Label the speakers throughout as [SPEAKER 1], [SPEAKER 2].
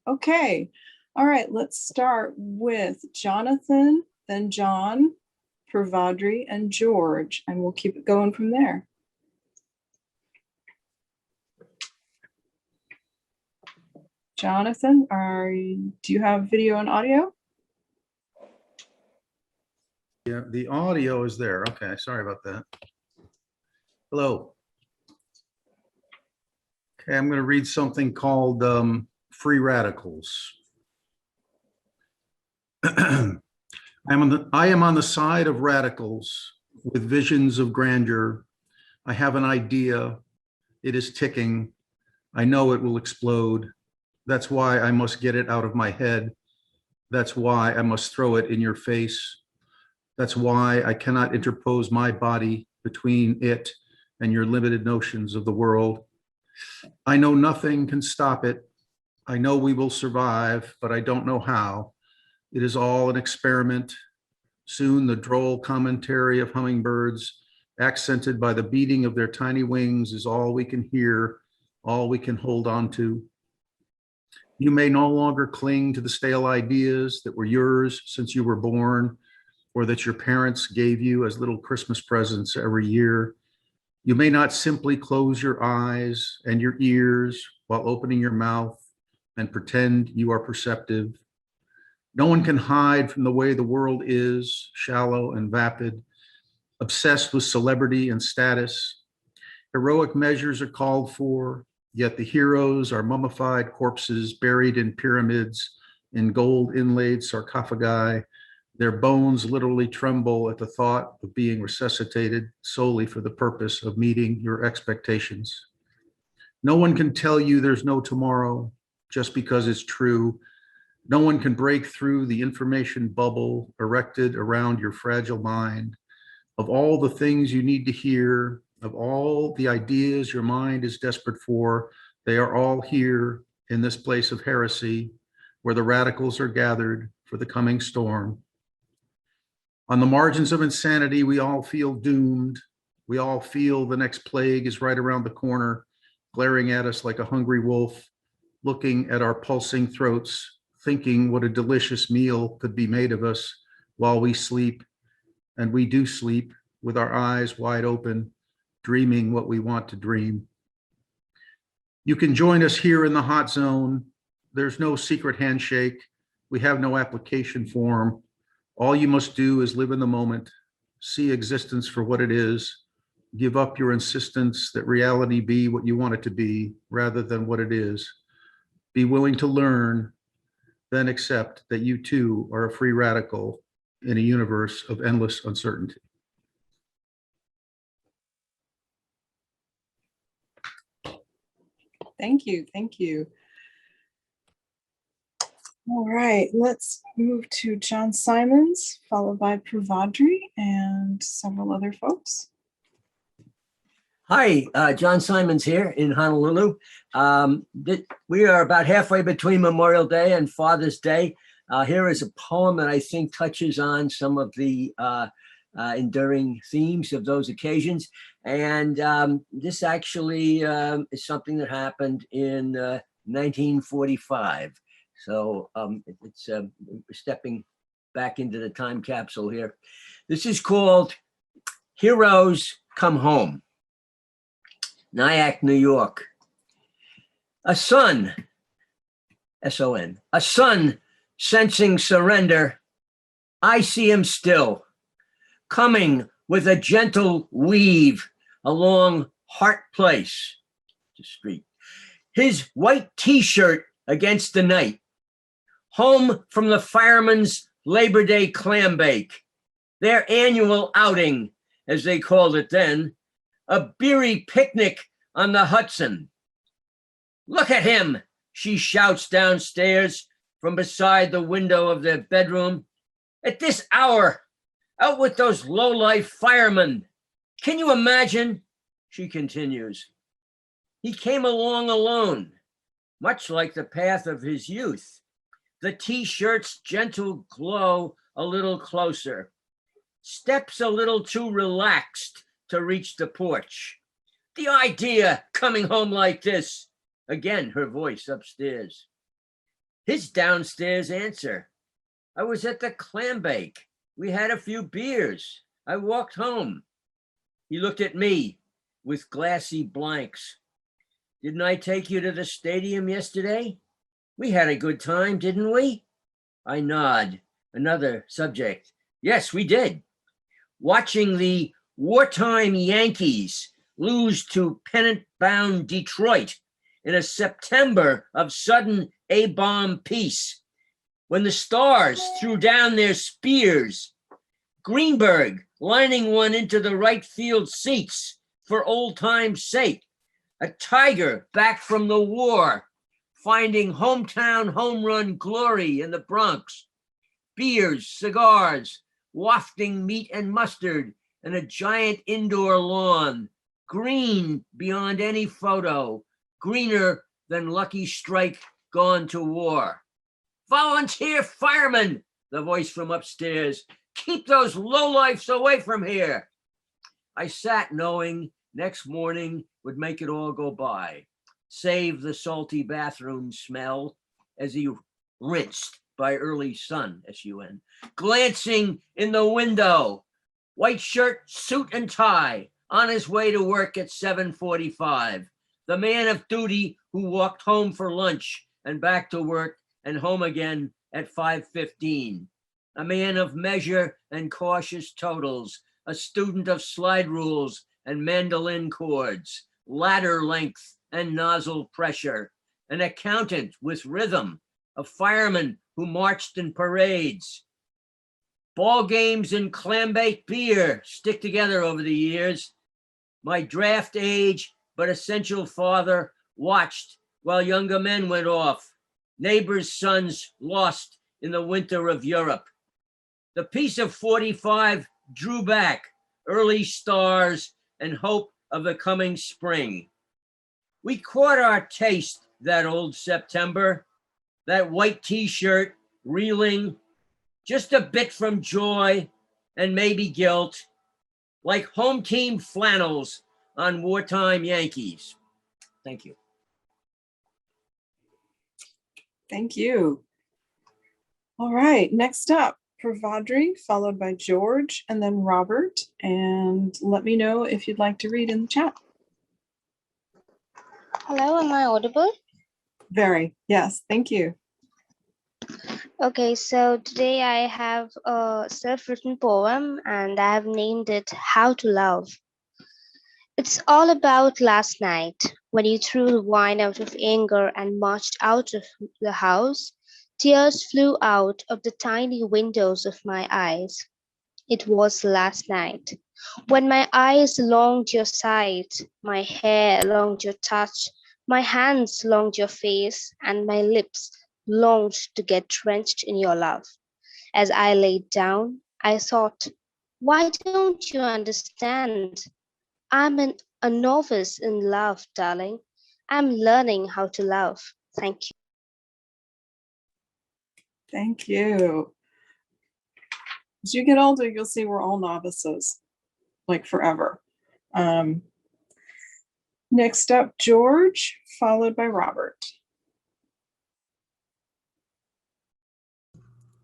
[SPEAKER 1] Okay. All right, let's start with Jonathan, then John, Pravadri, and George, and we'll keep it going from there. Jonathan, do you have video and audio?
[SPEAKER 2] Yeah, the audio is there. Okay, sorry about that. Hello. Okay, I'm going to read something called Free Radicals. I am on the side of radicals with visions of grandeur. I have an idea. It is ticking. I know it will explode. That's why I must get it out of my head. That's why I must throw it in your face. That's why I cannot interpose my body between it and your limited notions of the world. I know nothing can stop it. I know we will survive, but I don't know how. It is all an experiment. Soon the droll commentary of hummingbirds, accented by the beating of their tiny wings, is all we can hear, all we can hold on to. You may no longer cling to the stale ideas that were yours since you were born, or that your parents gave you as little Christmas presents every year. You may not simply close your eyes and your ears while opening your mouth and pretend you are perceptive. No one can hide from the way the world is, shallow and vapid, obsessed with celebrity and status. Heroic measures are called for, yet the heroes are mummified corpses buried in pyramids, in gold inlaid sarcophagi. Their bones literally tremble at the thought of being resuscitated solely for the purpose of meeting your expectations. No one can tell you there's no tomorrow just because it's true. No one can break through the information bubble erected around your fragile mind. Of all the things you need to hear, of all the ideas your mind is desperate for, they are all here in this place of heresy, where the radicals are gathered for the coming storm. On the margins of insanity, we all feel doomed. We all feel the next plague is right around the corner, glaring at us like a hungry wolf, looking at our pulsing throats, thinking what a delicious meal could be made of us while we sleep. And we do sleep with our eyes wide open, dreaming what we want to dream. You can join us here in the hot zone. There's no secret handshake. We have no application form. All you must do is live in the moment, see existence for what it is, give up your insistence that reality be what you want it to be rather than what it is. Be willing to learn, then accept that you too are a free radical in a universe of endless uncertainty.
[SPEAKER 1] Thank you. Thank you. All right, let's move to John Simons, followed by Pravadri and several other folks.
[SPEAKER 3] Hi, John Simons here in Honolulu. We are about halfway between Memorial Day and Father's Day. Here is a poem that I think touches on some of the enduring themes of those occasions. And this actually is something that happened in 1945. So it's stepping back into the time capsule here. This is called Heroes Come Home. Nyack, New York. A son, S-O-N, a son sensing surrender. I see him still, coming with a gentle weave along Hart Place, the street. His white t-shirt against the night. Home from the firemen's Labor Day clam bake, their annual outing, as they called it then, a beery picnic on the Hudson. Look at him, she shouts downstairs from beside the window of their bedroom. At this hour, out with those low-life firemen. Can you imagine? She continues. He came along alone, much like the path of his youth. The t-shirt's gentle glow a little closer. Steps a little too relaxed to reach the porch. The idea, coming home like this. Again, her voice upstairs. His downstairs answer. I was at the clam bake. We had a few beers. I walked home. He looked at me with glassy blanks. Didn't I take you to the stadium yesterday? We had a good time, didn't we? I nod. Another subject. Yes, we did. Watching the wartime Yankees lose to pennant-bound Detroit in a September of sudden A-bomb peace, when the Stars threw down their spears, Greenberg lining one into the right field seats for old time's sake, a Tiger back from the war, finding hometown home run glory in the Bronx, beers, cigars, wafting meat and mustard, and a giant indoor lawn, green beyond any photo, greener than Lucky Strike gone to war. Volunteer firemen, the voice from upstairs. Keep those lowlifes away from here. I sat knowing next morning would make it all go by, save the salty bathroom smell as he rinsed by early sun, S-U-N, glancing in the window, white shirt, suit and tie, on his way to work at 7:45, the man of duty who walked home for lunch and back to work and home again at 5:15, a man of measure and cautious totals, a student of slide rules and mandolin chords, ladder length and nozzle pressure, an accountant with rhythm, a fireman who marched in parades. Ball games and clambake beer stick together over the years. My draft age but essential father watched while younger men went off, neighbors' sons lost in the winter of Europe. The peace of 45 drew back early stars and hope of the coming spring. We caught our taste that old September, that white t-shirt reeling, just a bit from joy and maybe guilt, like home team flannels on wartime Yankees. Thank you.
[SPEAKER 1] Thank you. All right, next up, Pravadri, followed by George, and then Robert. And let me know if you'd like to read in the chat.
[SPEAKER 4] Hello, am I audible?
[SPEAKER 1] Very, yes, thank you.
[SPEAKER 4] Okay, so today I have a self-written poem and I have named it How to Love. It's all about last night when you threw the wine out of anger and marched out of the house. Tears flew out of the tiny windows of my eyes. It was last night when my eyes longed your sight, my hair longed your touch, my hands longed your face, and my lips longed to get drenched in your love. As I laid down, I thought, why don't you understand? A novice in love, darling. I'm learning how to love. Thank you.
[SPEAKER 1] Thank you. As you get older, you'll see we're all novices, like forever. Next up, George, followed by Robert.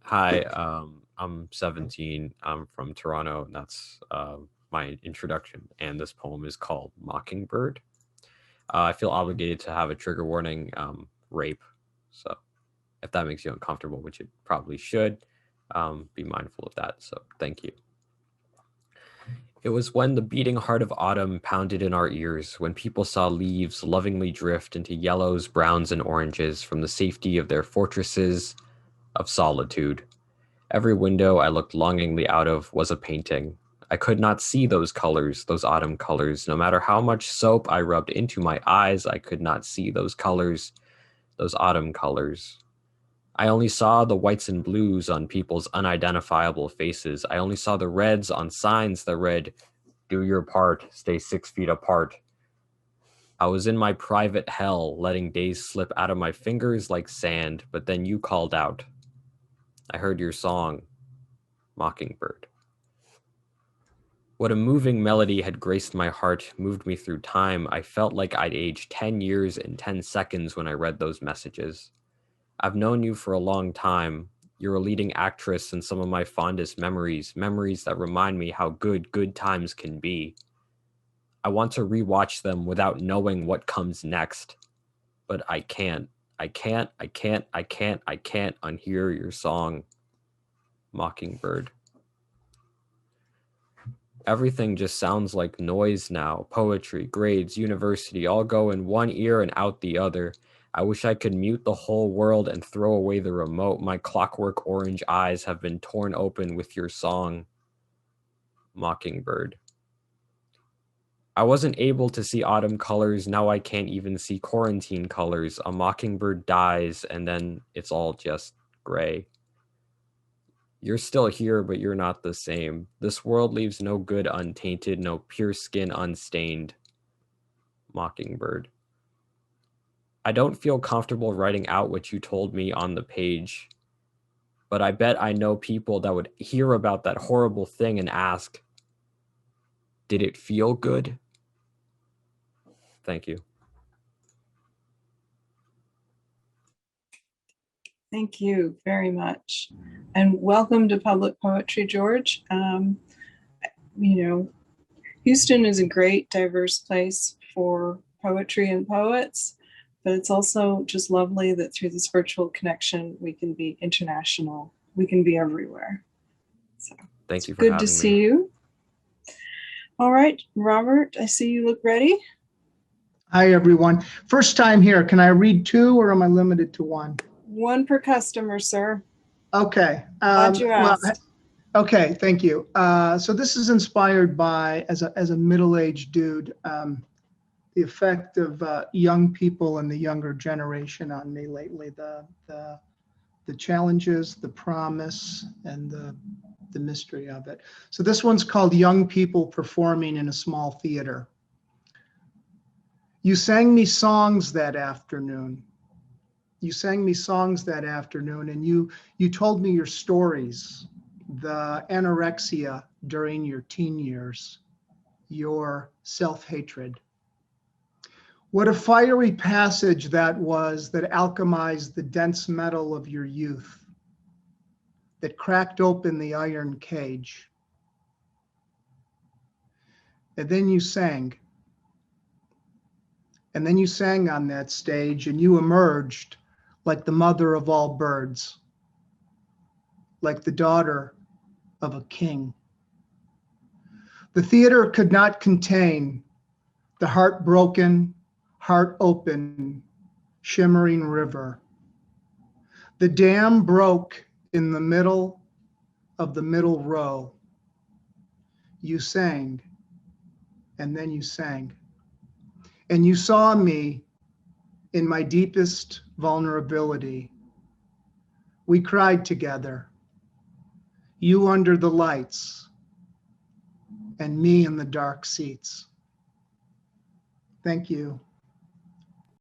[SPEAKER 5] Hi, I'm 17. I'm from Toronto, and that's my introduction. And this poem is called Mockingbird. I feel obligated to have a trigger warning, rape. So if that makes you uncomfortable, which it probably should, be mindful of that. So thank you. It was when the beating heart of autumn pounded in our ears, when people saw leaves lovingly drift into yellows, browns, and oranges from the safety of their fortresses of solitude. Every window I looked longingly out of was a painting. I could not see those colors, those autumn colors. No matter how much soap I rubbed into my eyes, I could not see those colors, those autumn colors. I only saw the whites and blues on people's unidentifiable faces. I only saw the reds on signs that read, "Do your part, stay 6 feet apart." I was in my private hell, letting days slip out of my fingers like sand, but then you called out. I heard your song, Mockingbird. What a moving melody had graced my heart, moved me through time. I felt like I'd aged 10 years in 10 seconds when I read those messages. I've known you for a long time. You're a leading actress in some of my fondest memories, memories that remind me how good times can be. I want to rewatch them without knowing what comes next, but I can't. I can't unhear your song, Mockingbird. Everything just sounds like noise now. Poetry, grades, university, all go in one ear and out the other. I wish I could mute the whole world and throw away the remote. My clockwork orange eyes have been torn open with your song, Mockingbird. I wasn't able to see autumn colors. Now I can't even see quarantine colors. A mockingbird dies and then it's all just gray. You're still here, but you're not the same. This world leaves no good untainted, no pure skin unstained. Mockingbird. I don't feel comfortable writing out what you told me on the page, but I bet I know people that would hear about that horrible thing and ask, did it feel good? Thank you.
[SPEAKER 1] Thank you very much. And welcome to Public Poetry, George. Houston is a great, diverse place for poetry and poets, but it's also just lovely that through this virtual connection, we can be international. We can be everywhere. So
[SPEAKER 5] Thank you for
[SPEAKER 1] good
[SPEAKER 5] having
[SPEAKER 1] to
[SPEAKER 5] me.
[SPEAKER 1] see you. All right, Robert, I see you look ready.
[SPEAKER 6] Hi, everyone. First time here. Can I read two or am I limited to one?
[SPEAKER 1] One per customer, sir.
[SPEAKER 6] Okay.
[SPEAKER 1] Glad you asked.
[SPEAKER 6] Okay, thank you. So this is inspired by, as a middle-aged dude, the effect of young people and the younger generation on me lately, the challenges, the promise, and the mystery of it. So this one's called Young People Performing in a Small Theater. You sang me songs that afternoon. You sang me songs that afternoon, and you told me your stories, the anorexia during your teen years, your self-hatred. What a fiery passage that was that alchemized the dense metal of your youth, that cracked open the iron cage. And then you sang. And then you sang on that stage, and you emerged like the mother of all birds, like the daughter of a king. The theater could not contain the heartbroken, heart open, shimmering river. The dam broke in the middle of the middle row. You sang, and then you sang. And you saw me in my deepest vulnerability. We cried together, you under the lights, and me in the dark seats. Thank you.